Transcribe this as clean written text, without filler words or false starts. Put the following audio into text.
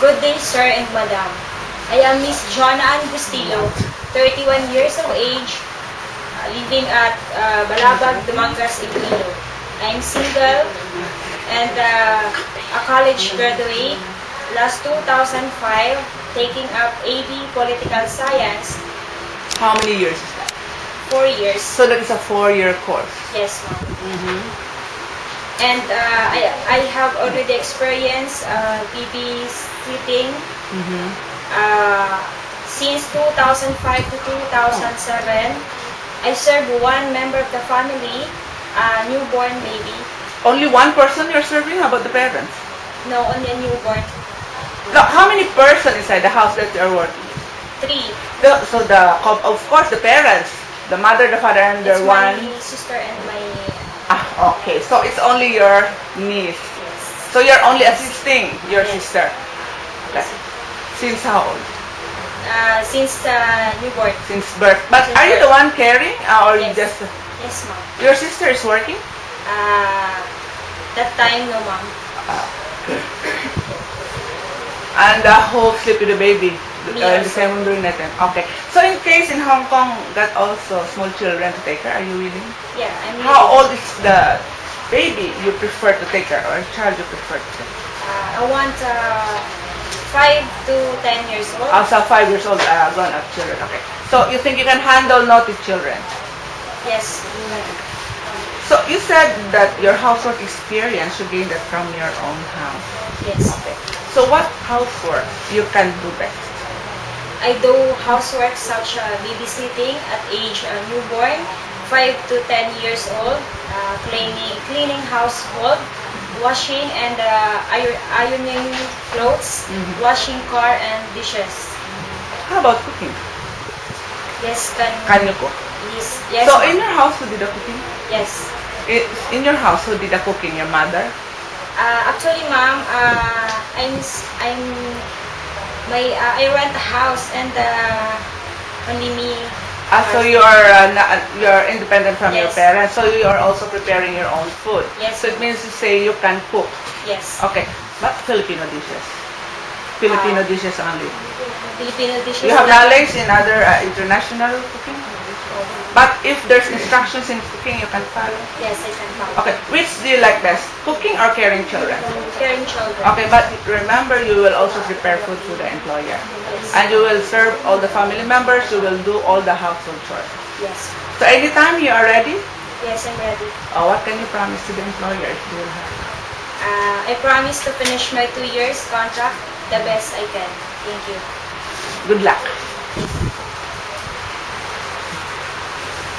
Good day, sir and madam. I am Miss Jonna Ann Bustillo, 31 years of age, living at Balabag, Dumangas, Iloilo. I'm single and a college graduate. Last 2005, taking up AB Political Science. How many years is that? 4 years. So that is a 4-year course. Yes, ma'am. And I have already experienced babysitting since 2005 to 2007. I serve one member of the family, a newborn baby. Only one person you're serving? How about the parents? No, only a newborn. Now, how many person inside the house that you're working? 3. Of course, the parents, the mother, the father, and It's the my one. sister and my Okay. So it's only your niece. yes. So you're only assisting your Yes. sister. Okay. Since how old? Since newborn. Since birth. But Since are you birth. the one caring, or you Yes. just? Yes, ma'am. Your sister is working? That time, no, ma'am. Okay. And who sleep with the baby? Me The also. same room natin. Okay. So in case in Hong Kong got also small children to take care, are you willing? Yeah, I'm How really- old is the baby you prefer to take care, or child you prefer to take? I want 5 to 10 years old. Also 5 years old, grown-up children. Okay. So you think you can handle naughty children? Yes. So you said that your housework experience, you gained that from your own house. Yes. Okay. So what housework you can do best? I do housework such as babysitting at age newborn, 5 to 10 years old, cleaning household, washing and ironing clothes, washing car and dishes. How about cooking? Yes, Can you cook? Yes. So in your house, who did the cooking? Yes. In your house, who did the cooking? Your mother? Actually, ma'am, I rent a house and only me. So you're independent from your Yes. parents. So you are also preparing your own food. Yes. So it means to say you can cook. Yes. Okay. But Filipino dishes. Filipino dishes only. Filipino dishes. You have knowledge in other international cooking? But if there's instructions in cooking, you can follow. Yes, I can follow. Okay. Which do you like best? Cooking or caring children? Caring children. Okay, but remember, you will also prepare food for the employer. Yes. And you will serve all the family members. You will do all the household chores. Yes. So anytime you are ready, Yes, I'm ready. what can you promise to the employer if you will have? I promise to finish my 2 years contract the best I can. Thank you. Good luck.